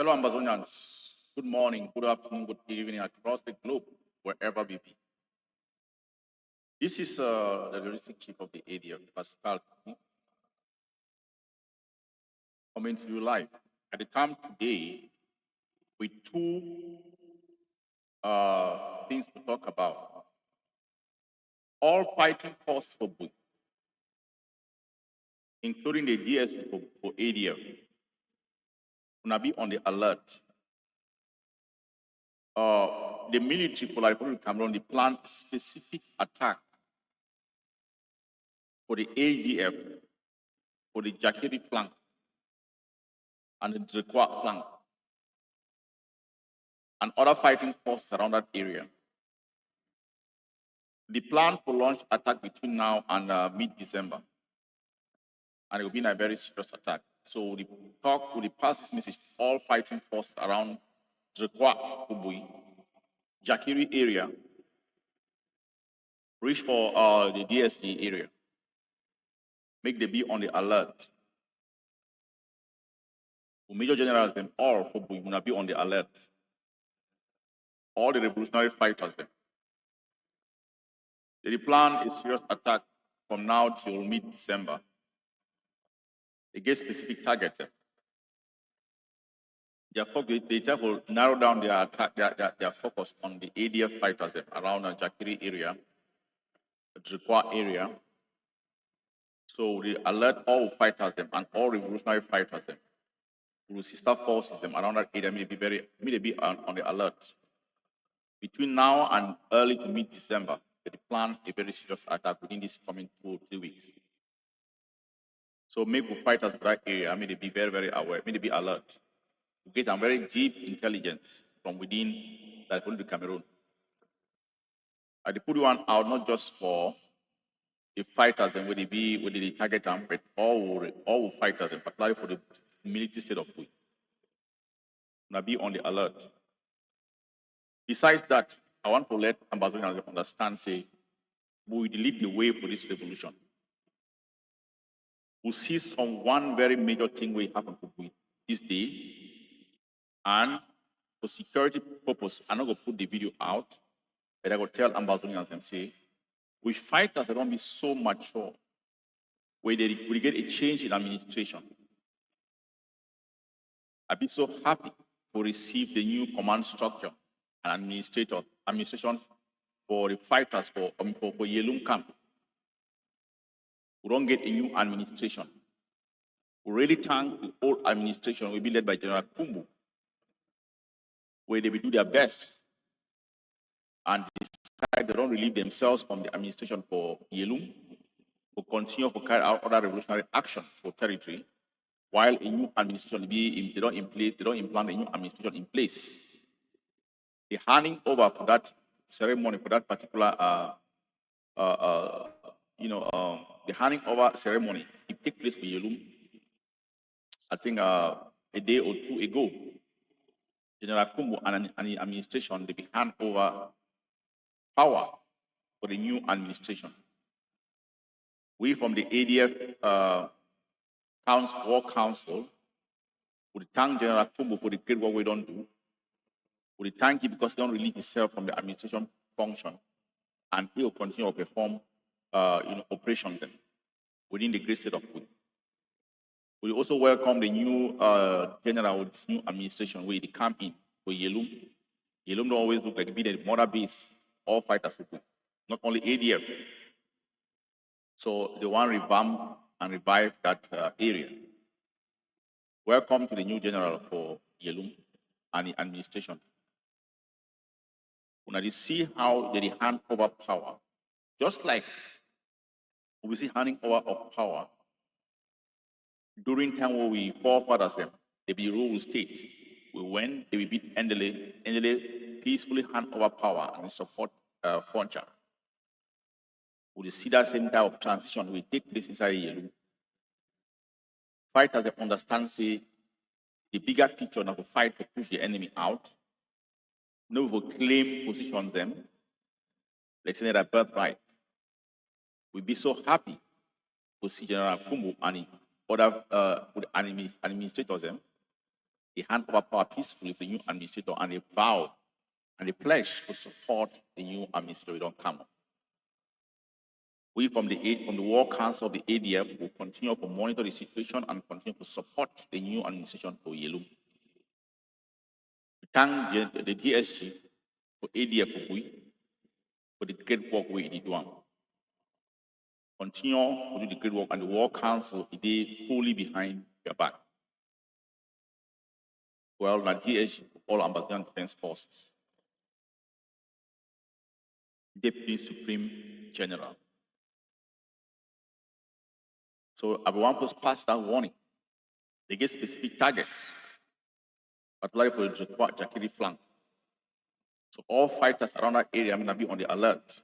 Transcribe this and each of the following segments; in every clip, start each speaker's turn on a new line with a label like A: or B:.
A: Fellow Amazonians, good morning, good afternoon, good evening across the globe, wherever we be. This is the logistic chief of the ADF, Pascal, coming to you live. At the time today, with two things to talk about. All fighting forces for Bui, including the DSP for ADF, will be on the alert. The military for the Republic of Cameroon, they plan a specific attack for the ADF, for the Jakiri flank, and the Drekwa flank, and other fighting forces around that area. The plan for launch attack between now and mid-December, and it will be a very serious attack. So the talk will pass this message: all fighting forces around Drekwa, Ubui, Jakiri area, reach for the DSE area. Make them be on the alert. Major generals, them all for Bui will be on the alert. All the revolutionary fighters, them. They plan a serious attack from now till mid-December. They get specific targets. They will narrow down their attack, their focus on the ADF fighters around the Jakiri area, the Drekwa area. So they alert all fighters and all revolutionary fighters through sister forces around that area may be on the alert. Between now and early to mid-December, they plan a very serious attack within this coming 2 or 3 weeks. So make the fighters in that area, they be very, very aware, they be alert. We get a very deep intelligence from within the Republic of Cameroon. I put one out not just for the fighters and where they target them, but all fighters, and particularly for the military state of Bui. Now be on the alert. Besides that, I want to let Ambassadors understand, say, we will lead the way for this revolution. We see one very major thing will happen to Bui this day, and for security purpose, I'm not going to put the video out, but I will tell Ambassadors and say, we fighters don't be so mature where we get a change in administration. I'd be so happy to receive the new command structure and administration for the fighters for Yelum camp. We don't get a new administration. We really thank the old administration will be led by General Kumbu, where they will do their best and decide they don't relieve themselves from the administration for Yelum, to continue to carry out other revolutionary actions for territory, while a new administration they don't implant a new administration in place. The handing over for that ceremony, for that particular the handing over ceremony, it took place for Yelum, I think a day or two ago. General Kumbu and the administration, they be hand over power for the new administration. We from the ADF War Council would thank General Kumbu for the great work we don't do. We thank him because he don't relieve himself from the administration function, and he will continue to perform operations within the great state of Bui. We also welcome the new general with this new administration where they come in for Yelum. Yelum don't always look like to be the mother base, all fighters, not only ADF. So they want to revamp and revive that area. Welcome to the new general for Yelum and the administration. When they see how they hand over power, just like we see handing over of power during time where we forefathers they be rule state. We went, they will beat Endele peacefully hand over power and support Foncha. We see that same type of transition will take place inside Yelum. Fighters that understand, say, the bigger picture now to fight to push the enemy out. No, we will claim position them. Let's say that birthright. We'll be so happy to see General Kumbu and other administrators They hand over power peacefully to the new administrator, and they vow and they pledge to support the new administrator. We don't come. We from the War Council of the ADF will continue to monitor the situation and continue to support the new administration for Yelu. We thank the DSG for ADF for the great work we did. Continue to do the great work, and the War Council is fully behind your back. Well, the DSG, all Ambassador Defense Forces, Deputy Supreme General. So everyone was passed that warning. They get specific targets, particularly for the Jakiri flank. So all fighters around that area are going to be on the alert.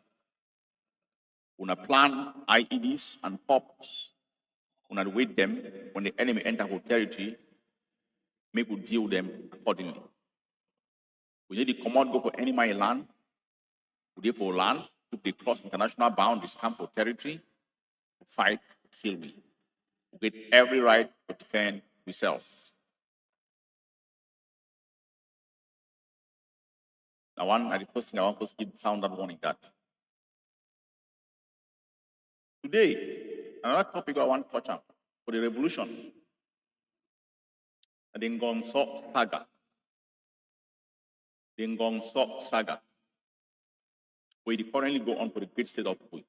A: We're going to plan IEDs and POPs. We're going to wait them when the enemy enter our territory, make we deal with them accordingly. We need the command go for enemy land. We need for land to be cross international boundaries, come for territory, to fight, kill me. We get every right to defend ourselves. Now, the first thing I want to give sound that warning that. Today, another topic I want to touch on for the revolution, the Ngongnso Saga. The Ngongnso Saga, where they currently go on for the great state of Pui.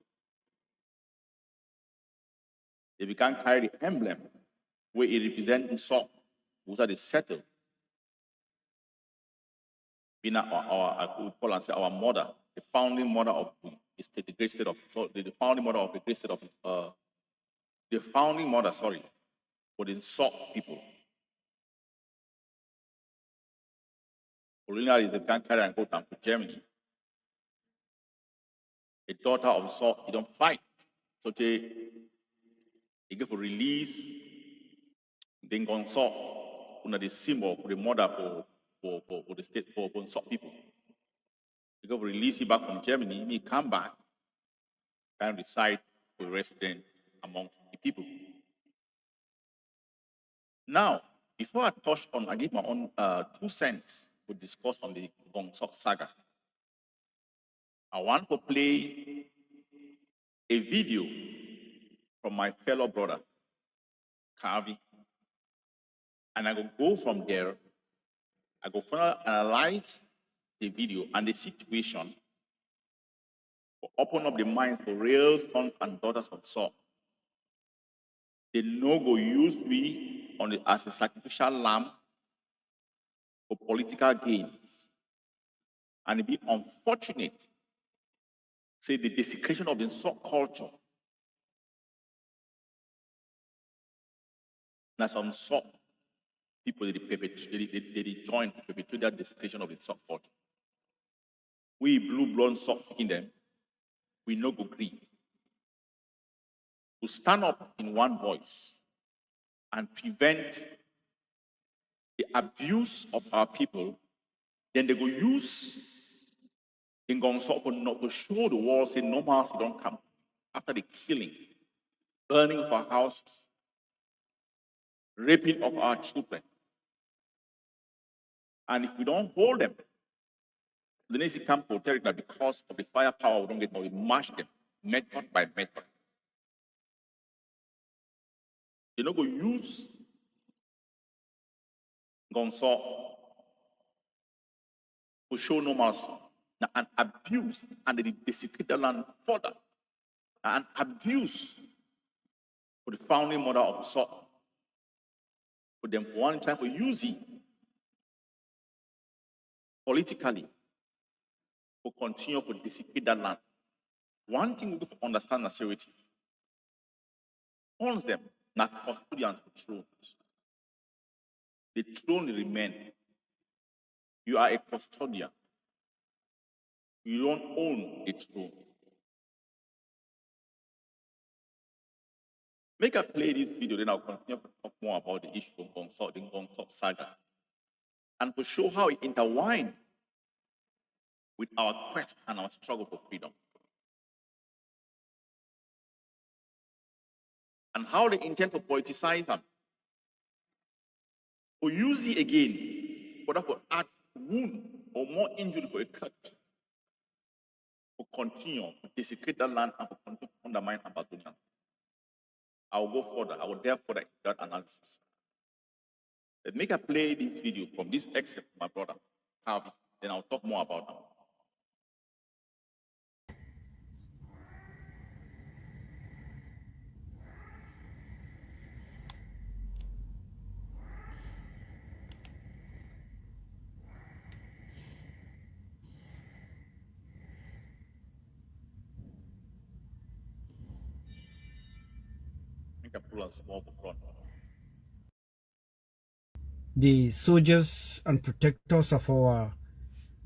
A: They began carry the emblem where it represents Nso, who are the settled. Being our mother, the founding mother of the great state of the founding mother of the great state of the founding mother, for the Nso people. Olina is the grandcarrier and go down to Germany. A daughter of Nso, he don't fight. So they give a release. Then Ngongnso, the symbol for the mother for the state for Nso people. They go release him back from Germany, he come back and reside for resident amongst the people. Now, before I touch on, I give my own 2 cents to discuss on the Ngongnso Saga. I want to play a video from my fellow brother, Kavi. And I will go from there, I go further analyze the video and the situation to open up the minds for real sons and daughters of Nso. They no go use we as a sacrificial lamb for political gains. And it be unfortunate, say the desecration of the Nso culture. Now some Nso people they join to perpetrate that desecration of the Nso culture. We blue-blood Nso in them, we no go agree. To stand up in one voice and prevent the abuse of our people, then they go use Ngongnso to show the world, say no mercy don't come after the killing, burning of our houses, raping of our children. And if we don't hold them, the Nazi camp will tell you that because of the firepower we don't get, we mash them method by method. They're not going to use Ngongnso to show no mercy. Now, an abuse and they desecrate the land further. Now, an abuse for the founding mother of Nso. For them one time for using politically to continue to desecrate that land. One thing we have to understand the seriety. Owns them, not custodians of thrones. The throne remain. You are a custodian. You don't own the throne. Make I play this video, then I'll continue to talk more about the issue of the Ngongnso Saga, and to show how it intertwined with our quest and our struggle for freedom. And how they intend to politicize them or use it again, for that for add wound or more injury for a cut, to continue to desecrate that land and to continue to undermine Ambazonia. I will go further. I will delve further into that analysis. Let me play this video from this excerpt, my brother, Harvey. Then I'll talk more about that.
B: The soldiers and protectors of our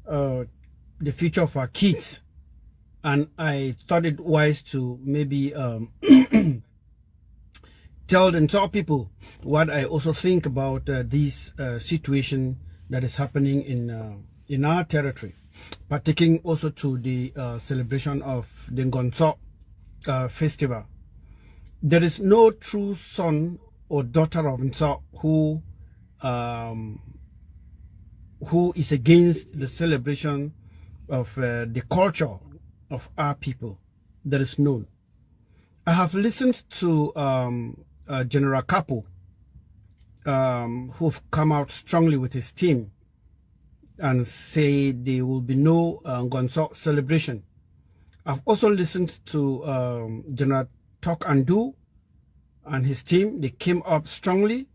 B: the future of our kids, and I thought it wise to maybe tell the entire people what I also think about this situation that is happening in our territory, partaking also to the celebration of the Ngongnso festival. There is no true son or daughter of Nso who is against the celebration of the culture of our people. That is known. I have listened to General Kapo, who've come out strongly with his team and say there will be no Ngongnso celebration. I've also listened to General Talk and Do and his team. They came up strongly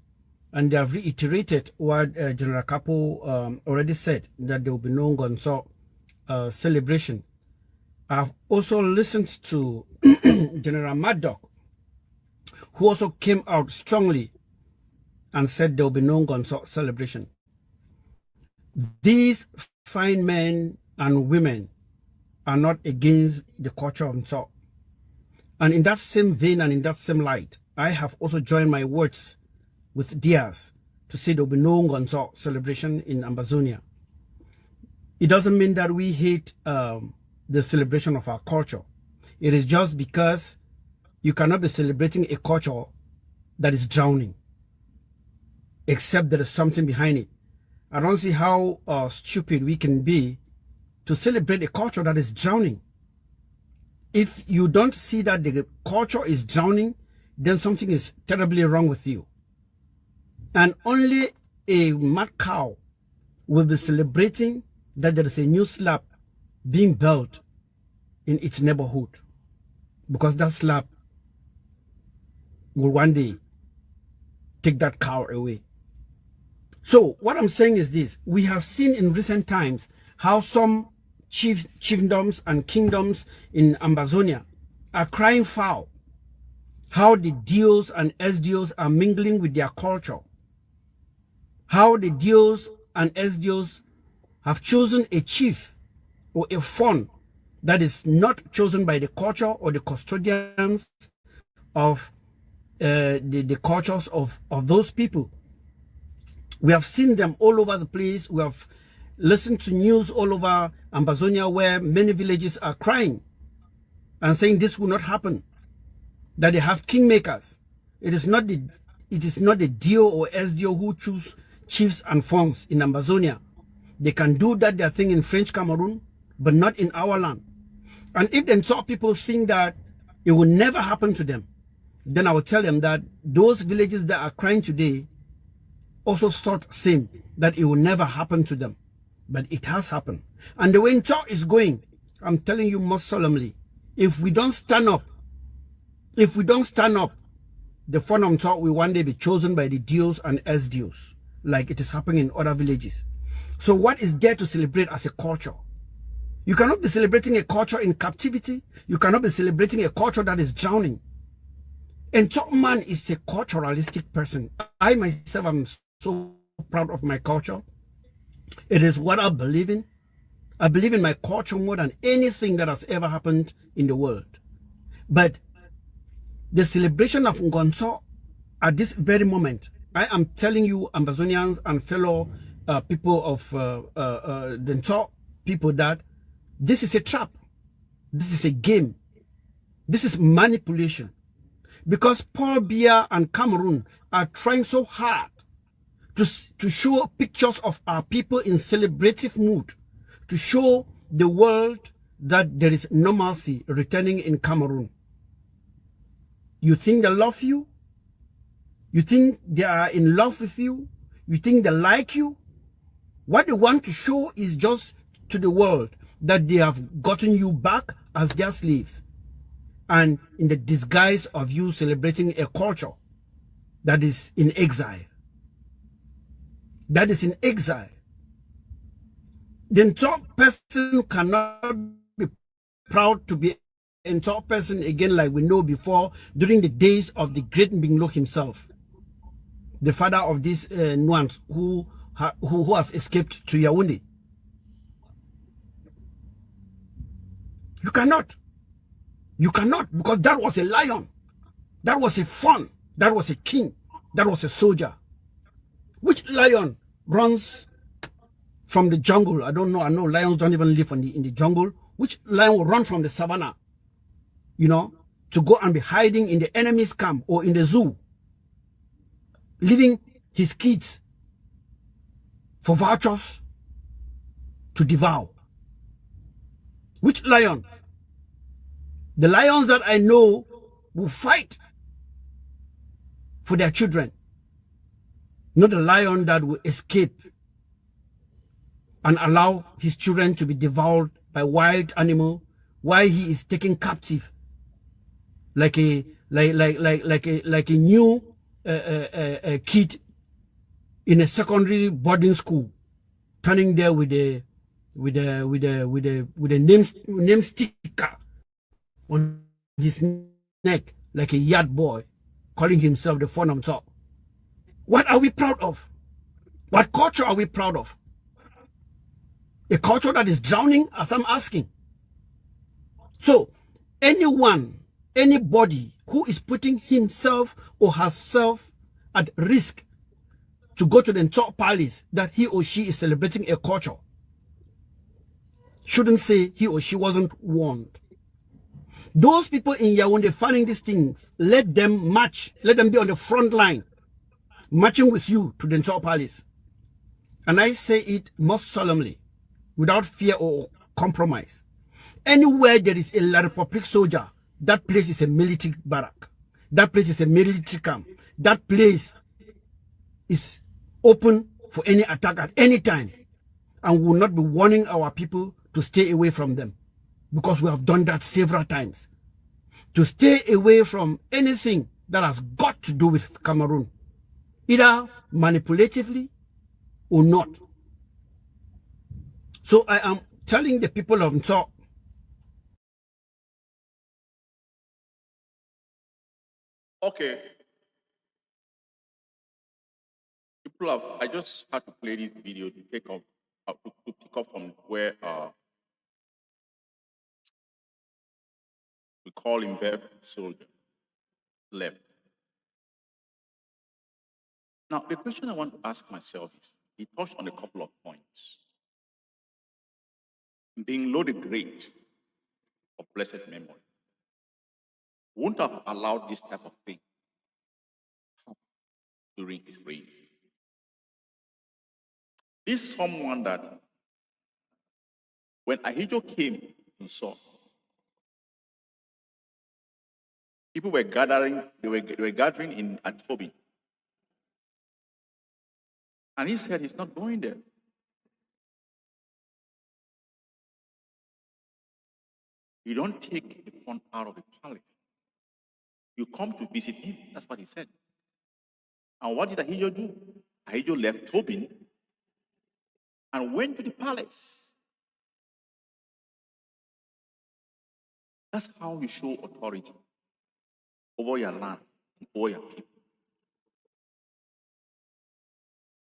B: and they have reiterated what General Kapo already said, that there will be no Ngongnso celebration. I've also listened to General Maddock, who also came out strongly and said there will be no Ngongnso celebration. These fine men and women are not against the culture of Nso. And in that same vein and in that same light, I have also joined my words with theirs to say there will be no Ngongnso celebration in Ambazonia. It doesn't mean that we hate the celebration of our culture. It is just because you cannot be celebrating a culture that is drowning, except there is something behind it. I don't see how stupid we can be to celebrate a culture that is drowning. If you don't see that the culture is drowning, then something is terribly wrong with you. And only a mad cow will be celebrating that there is a new slab being built in its neighborhood, because that slab will one day take that cow away. So what I'm saying is this: we have seen in recent times how some chiefdoms and kingdoms in Ambazonia are crying foul, how the DOs and SDOs are mingling with their culture, how the DOs and SDOs have chosen a chief or a fund that is not chosen by the culture or the custodians of the cultures of those people. We have seen them all over the place. We have listened to news all over Ambazonia where many villages are crying and saying this will not happen, that they have kingmakers. It is not the DO or SDO who choose chiefs and funds in Ambazonia. They can do that their thing in French Cameroon, but not in our land. And if then some people think that it will never happen to them, then I will tell them that those villages that are crying today also thought same, that it will never happen to them. But it has happened. And the way Ncho is going, I'm telling you most solemnly, if we don't stand up, the fund of Ncho will one day be chosen by the DOs and SDOs, like it is happening in other villages. So what is there to celebrate as a culture? You cannot be celebrating a culture in captivity. You cannot be celebrating a culture that is drowning. And Ncho man is a culturalistic person. I myself am so proud of my culture. It is what I believe in. I believe in my culture more than anything that has ever happened in the world. But the celebration of Ngongnso at this very moment, I am telling you, Ambazonians and fellow people of the Ncho people, that this is a trap. This is a game. This is manipulation. Because Paul Biya and Cameroon are trying so hard to show pictures of our people in celebrative mood, to show the world that there is normalcy returning in Cameroon. You think they love you? You think they are in love with you? You think they like you? What they want to show is just to the world that they have gotten you back as their slaves, and in the disguise of you celebrating a culture that is in exile. That is in exile. The top person cannot be proud to be a top person again, like we know before during the days of the great Mbinglo himself, the father of this Ngongnso who has escaped to Yaoundé. You cannot. You cannot, because that was a lion. That was a fawn. That was a king. That was a soldier. Which lion runs from the jungle? I don't know. I know lions don't even live in the jungle. Which lion will run from the savannah, to go and be hiding in the enemy's camp or in the zoo, leaving his kids for vultures to devour? Which lion? The lions that I know will fight for their children, not the lion that will escape and allow his children to be devoured by wild animal while he is taken captive like a new kid in a secondary boarding school, turning there with a name sticker on his neck like a yard boy, calling himself the phone on top. What are we proud of? What culture are we proud of? A culture that is drowning, as I'm asking. So, anybody who is putting himself or herself at risk to go to the top palace that he or she is celebrating a culture shouldn't say he or she wasn't warned. Those people in Yaoundé finding these things, let them march, let them be on the front line, marching with you to the top palace. And I say it most solemnly, without fear or compromise. Anywhere there is a La Republique soldier, that place is a military barrack. That place is a military camp. That place is open for any attack at any time. And we will not be warning our people to stay away from them, because we have done that several times. To stay away from anything that has got to do with Cameroon, either manipulatively or not. So I am telling the people of Ngongnso,
A: Okay. People have, I just had to play this video to take off, to pick up from where we call him Bev Soldier left. Now, the question I want to ask myself is, he touched on a couple of points. Being Lo the Great of blessed memory wouldn't have allowed this type of thing during his reign. This is someone that, when Ahidjo came and saw, people were gathering, they were gathering in Atobi. And he said he's not going there. You don't take the fun out of the palace. You come to visit him. That's what he said. And what did Ahidjo do? Ahidjo left Tobin and went to the palace. That's how you show authority over your land and over your people.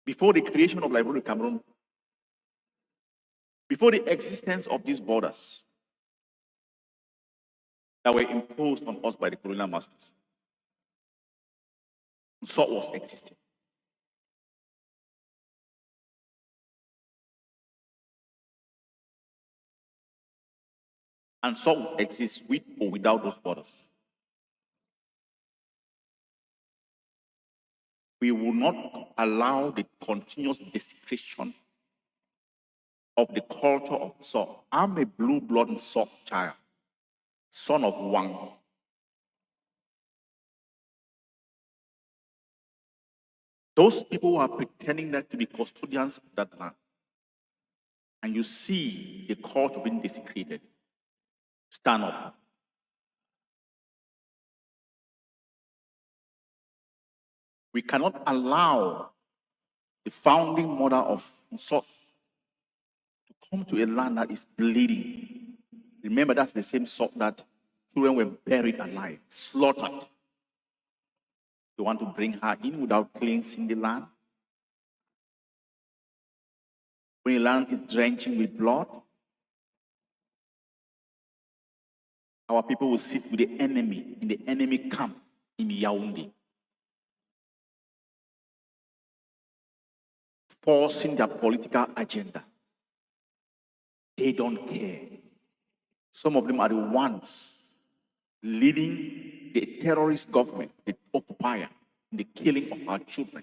A: Before the creation of Liberia Cameroon, before the existence of these borders that were imposed on us by the colonial masters, Ngongnso was existing. And Ngongnso exists with or without those borders. We will not allow the continuous desecration of the culture of Nsọ. I'm a blue-blood Nsọ child, son of one. Those people who are pretending that to be custodians of that land, and you see the culture being desecrated, stand up. We cannot allow the founding mother of Nsọ to come to a land that is bleeding. Remember, that's the same sort that children were buried alive, slaughtered. You want to bring her in without cleansing the land? When the land is drenching with blood, our people will sit with the enemy in the enemy camp in Yaoundé, forcing their political agenda. They don't care. Some of them are the ones leading the terrorist government, the occupier, in the killing of our children.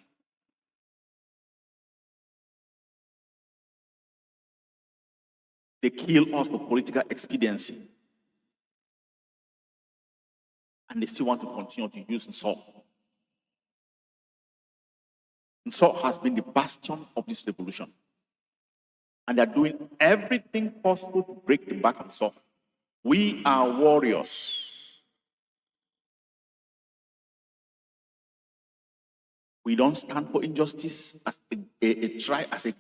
A: They kill us for political expediency. And they still want to continue to use Nsọ. Nsọ has been the bastion of this revolution. And they're doing everything possible to break the back of Nsọ. We are warriors. We don't stand for injustice as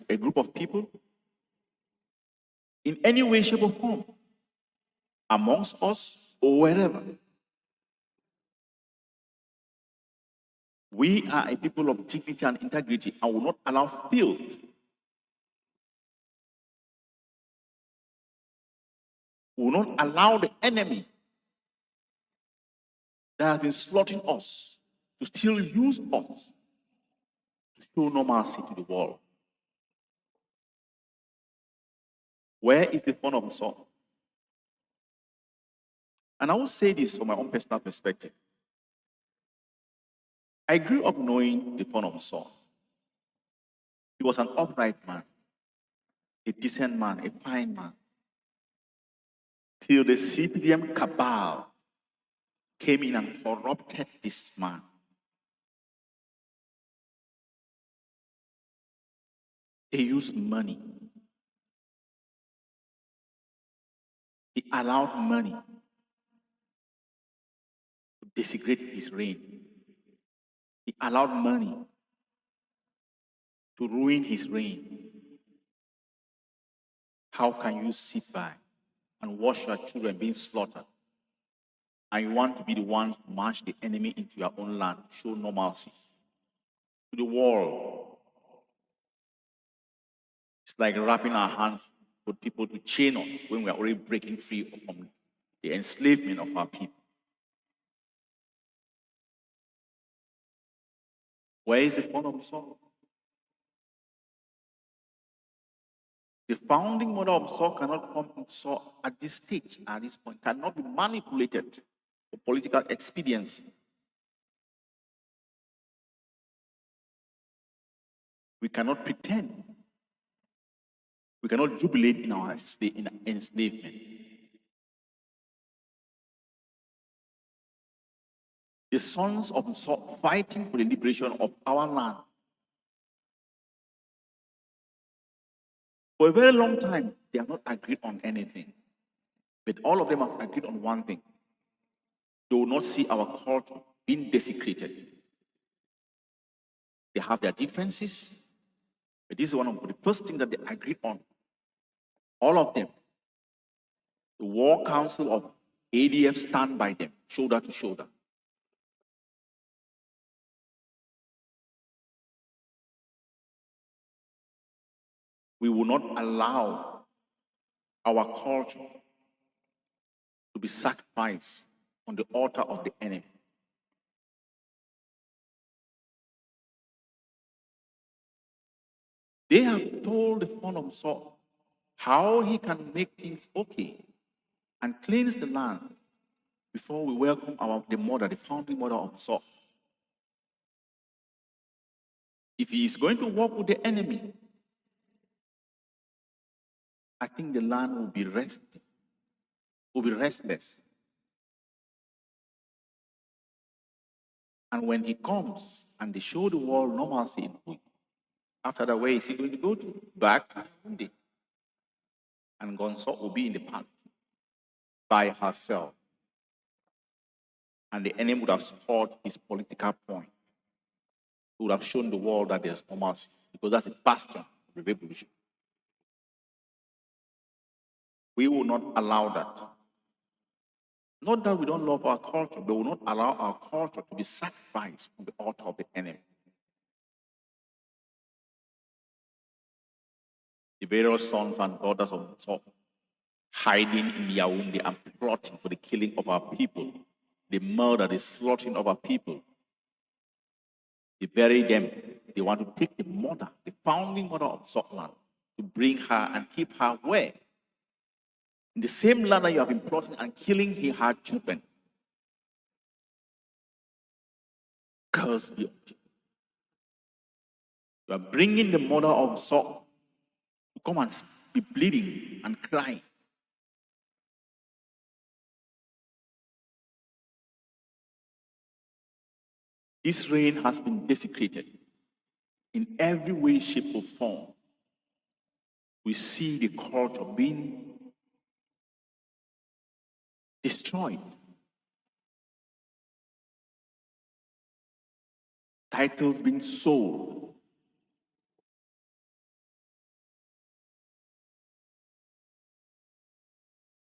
A: a group of people in any way, shape, or form, amongst us or wherever. We are a people of dignity and integrity and will not allow filth. We will not allow the enemy that has been slaughtering us to still use us to show normalcy to the world. Where is the fun of Nsọ? And I will say this from my own personal perspective. I grew up knowing the fun of Nsọ. He was an upright man, a decent man, a fine man. Till the CPDM cabal came in and corrupted this man. They used money. He allowed money to desecrate his reign. He allowed money to ruin his reign. How can you sit by and watch your children being slaughtered, and you want to be the ones to march the enemy into your own land, show normalcy to the world? It's like wrapping our hands for people to chain us when we are already breaking free from the enslavement of our people. Where is the fun of Nsọ? The founding mother of Nsọ cannot come to Nsọ at this stage, at this point, cannot be manipulated for political expediency. We cannot pretend. We cannot jubilate in our enslavement. The sons of Nsọ fighting for the liberation of our land. For a very long time, they have not agreed on anything. But all of them have agreed on one thing. They will not see our culture being desecrated. They have their differences, but this is one of the first things that they agreed on. All of them. The War Council of ADF stand by them, shoulder to shoulder. We will not allow our culture to be sacrificed on the altar of the enemy. They have told the fun of Nsọ how he can make things okay and cleanse the land before we welcome the founding mother of Nsọ. If he is going to work with the enemy, I think the land will be restless. And when he comes and they show the world normalcy in Bui, after that, where is he going to go to? Back to Burundi. And Ngongnso will be in the park by herself. And the enemy would have scored his political point. He would have shown the world that there's normalcy, because that's a bastion of the revolution. We will not allow that. Not that we don't love our culture, but we will not allow our culture to be sacrificed on the altar of the enemy. The various sons and daughters of Saul hiding in Yaoundé and plotting for the killing of our people, the murder, the slaughtering of our people. They bury them. They want to take the mother, the founding mother of Scotland, to bring her and keep her where? In the same land that you have been plotting and killing her children. Curse be unto you. You are bringing the mother of Saul to come and be bleeding and crying. This reign has been desecrated in every way, shape, or form. We see the culture being destroyed. Titles being sold.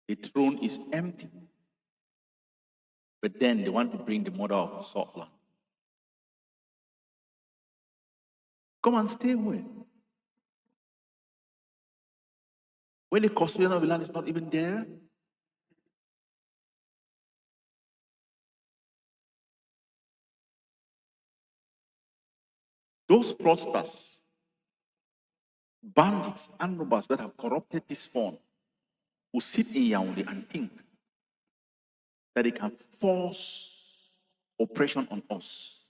A: The throne is empty. But then they want to bring the mother of Scotland. Come and stay where? When the custodian of the land is not even there? Those fraudsters, bandits, and robbers that have corrupted this fund will sit in Yaoundé and think that they can force oppression on us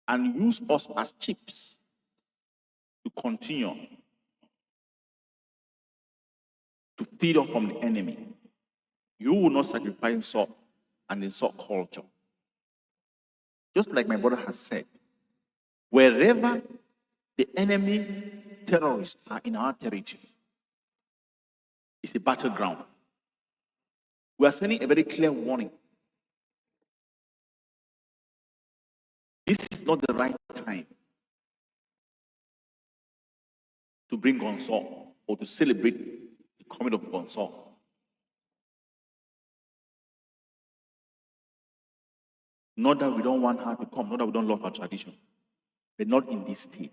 A: and use us as chips to continue to feed off from the enemy. You will not sacrifice salt and insult culture. Just like my brother has said, wherever the enemy terrorists are in our territory, it's a battleground. We are sending a very clear warning. This is not the right time to bring Ngongnso or to celebrate the coming of Ngongnso. Not that we don't want her to come, not that we don't love our tradition, but not in this state.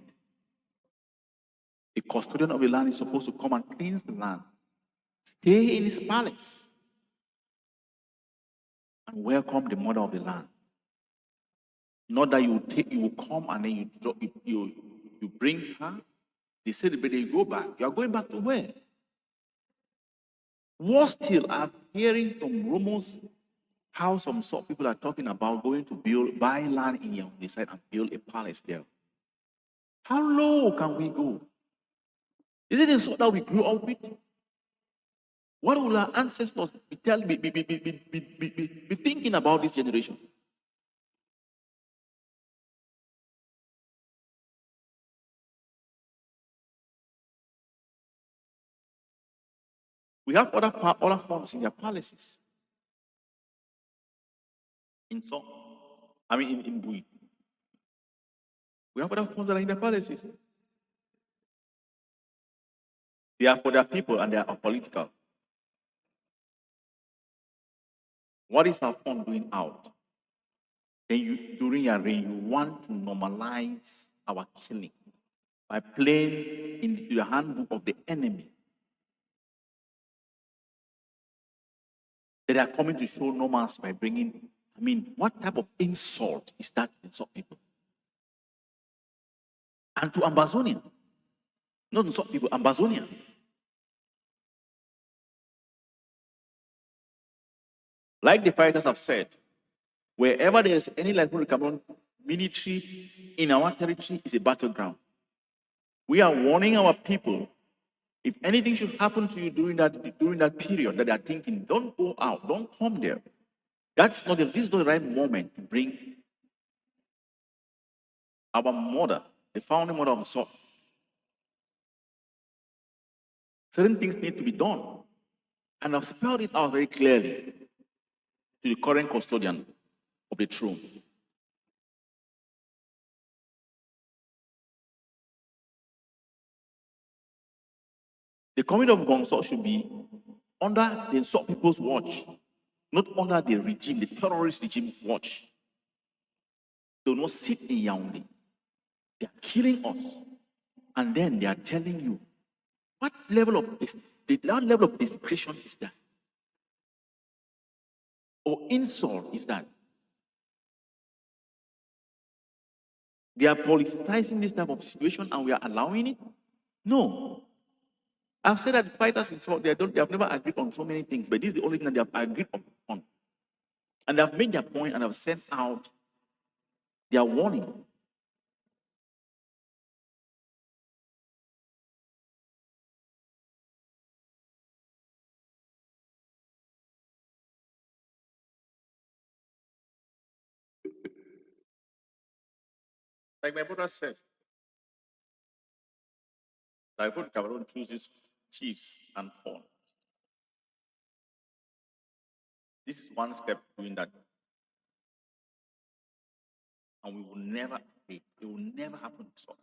A: The custodian of the land is supposed to come and cleanse the land, stay in his palace, and welcome the mother of the land. Not that you will come and then you bring her, they celebrate, you go back. You are going back to where? Worse still, I'm hearing from rumors how some sort of people are talking about going to buy land in Yaoundé side and build a palace there. How low can we go? Is it the sort that we grew up with? What will our ancestors be thinking about this generation? We have other forms in their palaces. In Bui. We have other forms that are in their palaces. They are for their people and they are apolitical. What is our fund doing out? Then during your reign, you want to normalize our killing by playing into the handbook of the enemy. They are coming to show normalcy by bringing, what type of insult is that to insult people? And to Ambazonian. Not insult people, Ambazonian. Like the fighters have said, wherever there is any like Cameroon military in our territory is a battleground. We are warning our people, if anything should happen to you during that period that they are thinking, don't go out, don't come there. This is not the right moment to bring our mother, the founding mother of SOP. Certain things need to be done. And I've spelled it out very clearly to the current custodian of the throne. The coming of Ngongnso should be under the SOP people's watch, not under the regime, the terrorist regime watch. They will not sit in Yaoundé. They are killing us. And then they are telling you, what level of desecration is that? Or insult is that? They are politicizing this type of situation and we are allowing it? No. I've said that the fighters insult, they have never agreed on so many things, but this is the only thing that they have agreed upon. And they have made their point and have sent out their warning. Like my brother said, I put Cameroon chooses chiefs and pawn. This is one step doing that. And we will never agree. It will never happen. So.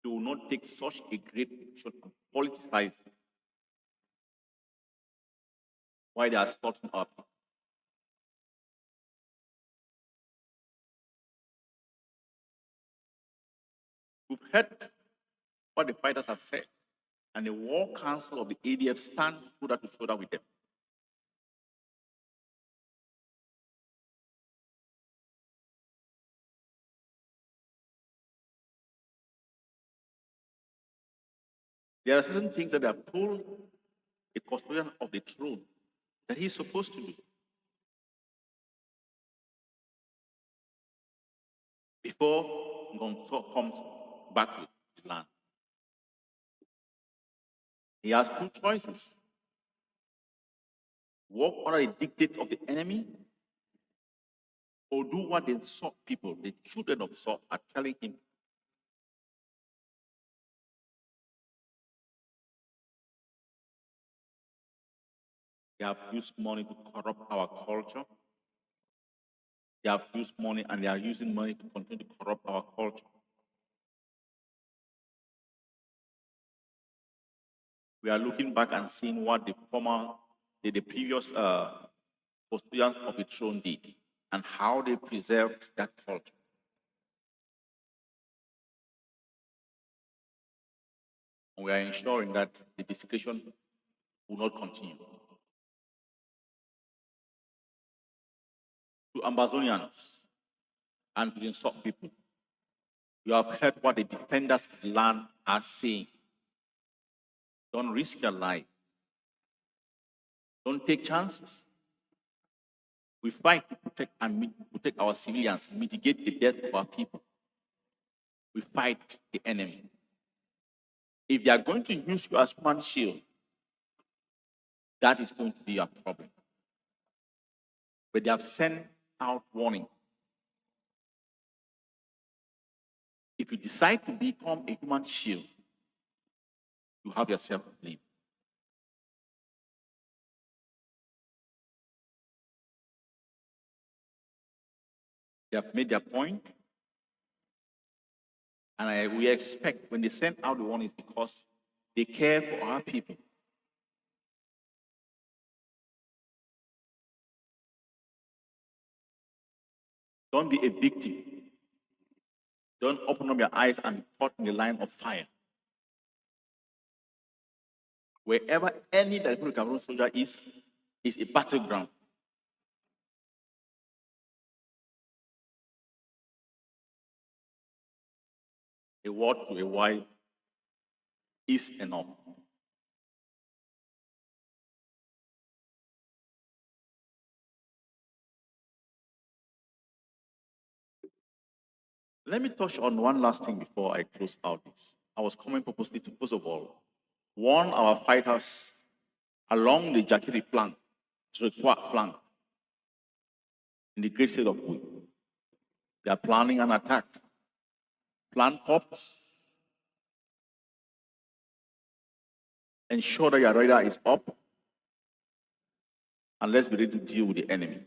A: They will not take such a great position and politicize it while they are slaughtering our people. We've heard what the fighters have said, and the War Council of the ADF stands shoulder to shoulder with them. There are certain things that they have told the custodian of the throne that he's supposed to do before Ngongnso comes back to the land. He has two choices: walk under the dictate of the enemy, or do what the SOP people, the children of SOP, are telling him. They have used money to corrupt our culture. They have used money and they are using money to continue to corrupt our culture. We are looking back and seeing what the previous custodians of the throne did and how they preserved that culture. And we are ensuring that the desecration will not continue. To Ambazonians and to the Nsop people, you have heard what the defenders of the land are saying. Don't risk your life. Don't take chances. We fight to protect our civilians, mitigate the death of our people. We fight the enemy. If they are going to use you as human shield, that is going to be your problem. But they have sent out warning. If you decide to become a human shield, you have yourself to blame. They have made their point, and we expect when they send out the warnings because they care for our people. Don't be a victim. Don't open up your eyes and be caught in the line of fire. Wherever any Republic Cameroon soldier is a battleground. A word to a wife is enough. Let me touch on one last thing before I close out this. I was coming purposely to, first of all, warn our fighters along the Jakiri flank, Trekwa flank, in the great state of Hui. They are planning an attack. Plan pops. Ensure that your radar is up. And let's be ready to deal with the enemy.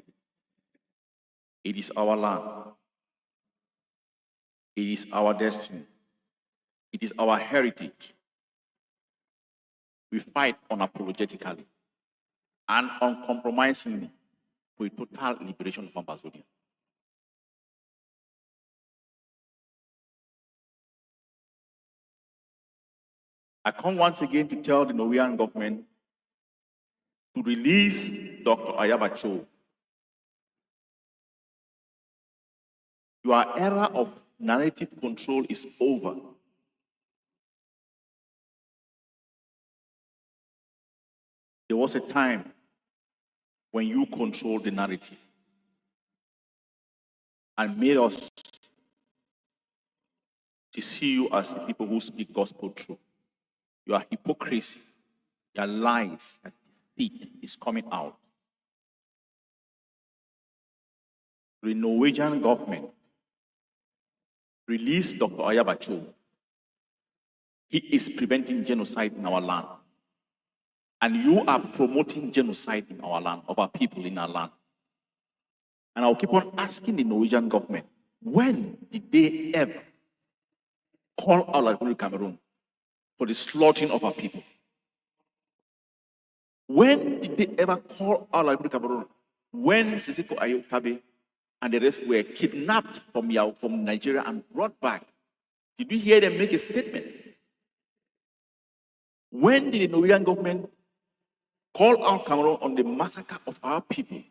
A: It is our land. It is our destiny. It is our heritage. We fight unapologetically and uncompromisingly for a total liberation of Ambazonia. I come once again to tell the Norwegian government to release Dr. Ayabacho. Your era of narrative control is over. There was a time when you controlled the narrative and made us to see you as the people who speak gospel truth. Your hypocrisy, your lies, and deceit is coming out. The Norwegian government released Dr. Ayabacho. He is preventing genocide in our land. And you are promoting genocide in our land, of our people in our land. And I'll keep on asking the Norwegian government, when did they ever call out Republic Cameroon for the slaughtering of our people? When did they ever call out Republic Cameroon when Sisiko Ayokabe and the rest were kidnapped from Nigeria and brought back? Did we hear them make a statement? When did the Norwegian government call out Cameroon on the massacre of our people?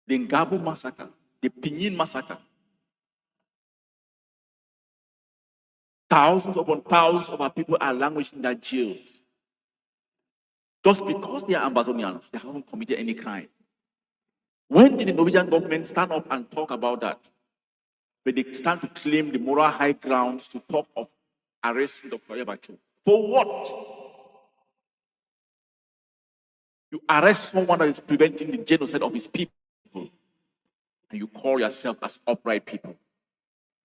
A: The Ngabo massacre, the Pinyin massacre. Thousands upon thousands of our people are languishing in that jail. Just because they are Ambazonians, they haven't committed any crime. When did the Norwegian government stand up and talk about that? But they stand to claim the moral high grounds to talk of arresting Dr. Ayabacho. For what? You arrest someone that is preventing the genocide of his people, and you call yourself as upright people.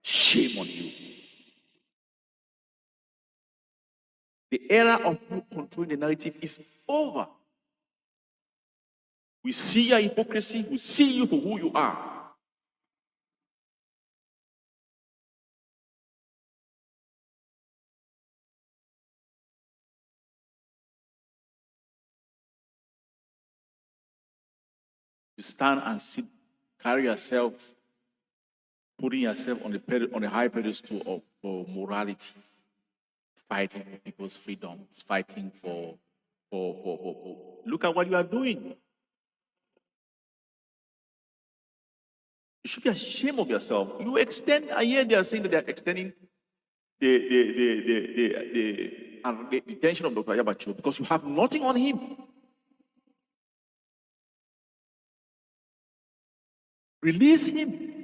A: Shame on you. The era of you controlling the narrative is over. We see your hypocrisy, we see you for who you are. You stand and sit, carry yourself, putting yourself on the high pedestal of morality, fighting for people's freedoms, fighting for. Look at what you are doing. You should be ashamed of yourself. You extend, I hear they are saying that they are extending the detention of Dr. Ayabacho because you have nothing on him. Release him.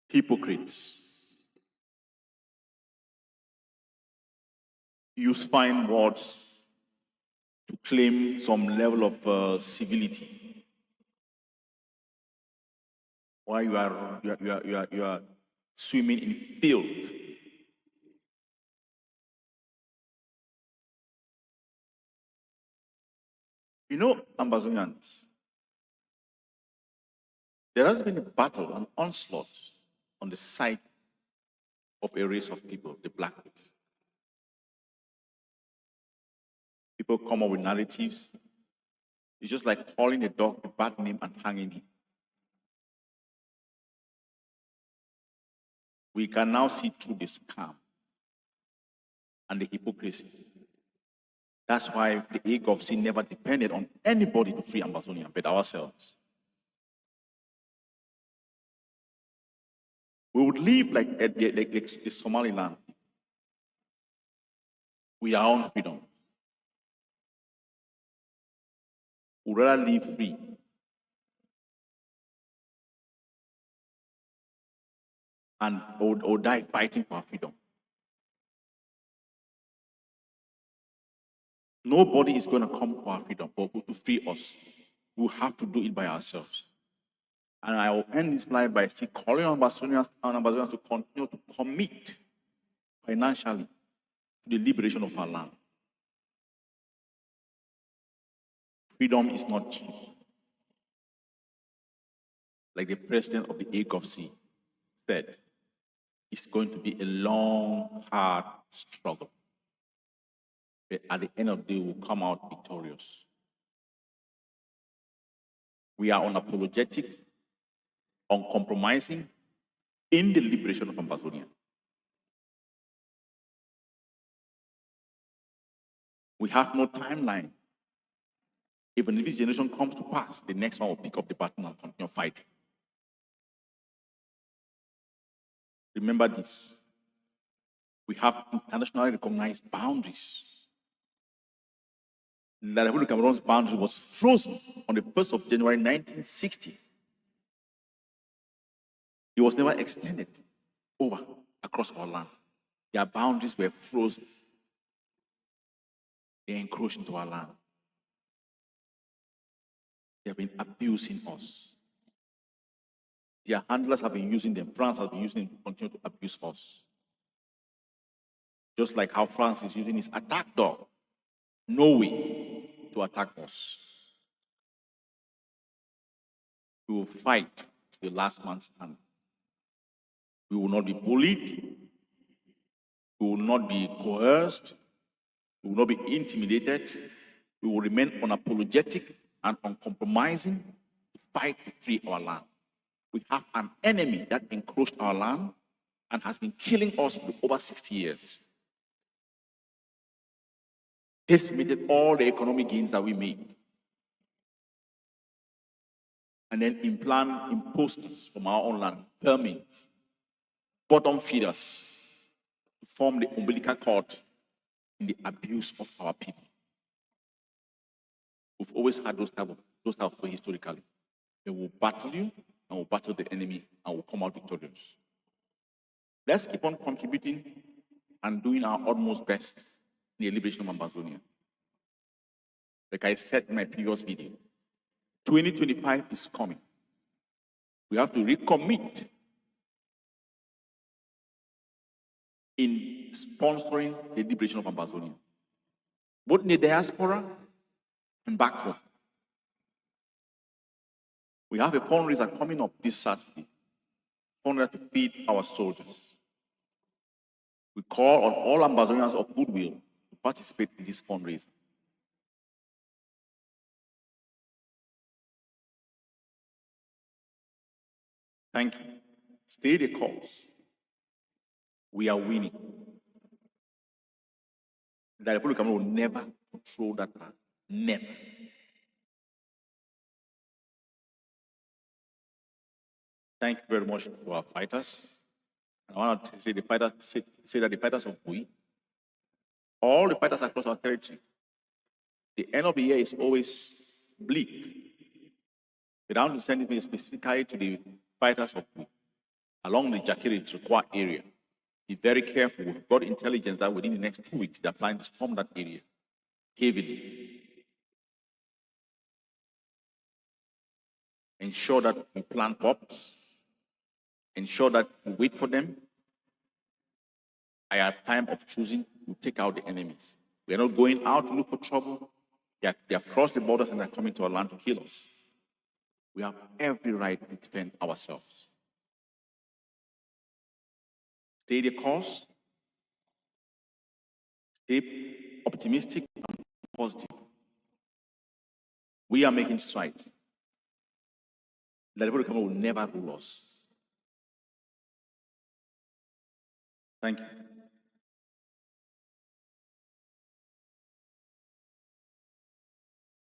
A: Hypocrites. Use fine words to claim some level of civility, while you are swimming in filth. You know, Ambazonians, there has been a battle, an onslaught on the side of a race of people, the black people. People come up with narratives. It's just like calling a dog a bad name and hanging him. We can now see through the scam and the hypocrisy. That's why the AGOVC never depended on anybody to free Ambazonia but ourselves. We would live like the Somaliland. We are on freedom. would rather live free and or die fighting for our freedom. Nobody is going to come for our freedom or to free us. We have to do it by ourselves. And I will end this life by still calling on ambassadors to continue to commit financially to the liberation of our land. Freedom is not cheap. Like the president of the AGOVC said, it's going to be a long, hard struggle. But at the end of the day, we'll come out victorious. We are unapologetic, uncompromising in the liberation of Amazonia. We have no timeline. Even if this generation comes to pass, the next one will pick up the baton and continue fighting. Remember this. We have internationally recognized boundaries. The Republic of Cameroon's boundary was frozen on the 1st of January 1960. It was never extended over across our land. Their boundaries were frozen. They encroached into our land. They have been abusing us. Their handlers have been using them. France has been using them to continue to abuse us. Just like how France is using its attack dog, Norway, to attack us. We will fight to the last man standing. We will not be bullied. We will not be coerced. We will not be intimidated. We will remain unapologetic and uncompromising to fight to free our land. We have an enemy that encroached our land and has been killing us for over 60 years. Decimated all the economic gains that we made. And then implant imposters from our own land, vermin, bottom feeders, to form the umbilical cord in the abuse of our people. We've always had those type of way historically. They will battle you, and will battle the enemy, and will come out victorious. Let's keep on contributing and doing our utmost best in the liberation of Amazonia. Like I said in my previous video, 2025 is coming. We have to recommit in sponsoring the liberation of Amazonia, both in the diaspora and back home. We have a fundraiser coming up this Saturday, fundraiser to feed our soldiers. We call on all Amazonians of goodwill to participate in this fundraiser. Thank you. Stay the course. We are winning. The Republic of Cameroon will never control that land. Never. Thank you very much to our fighters. I want to say that the fighters of Bui, all the fighters across our territory, the end of the year is always bleak. But I want to send it specifically to the fighters of Bui along the Jakiri-Trikwa area. Be very careful. We've got intelligence that within the next 2 weeks, they're planning to storm that area heavily. Ensure that we plant pops. Ensure that we wait for them. At our time of choosing, we take out the enemies. We are not going out to look for trouble. They have crossed the borders and are coming to our land to kill us. We have every right to defend ourselves. Stay the course. Stay optimistic and positive. We are making strides. The Republic of Cameroon will never rule us. Thank you.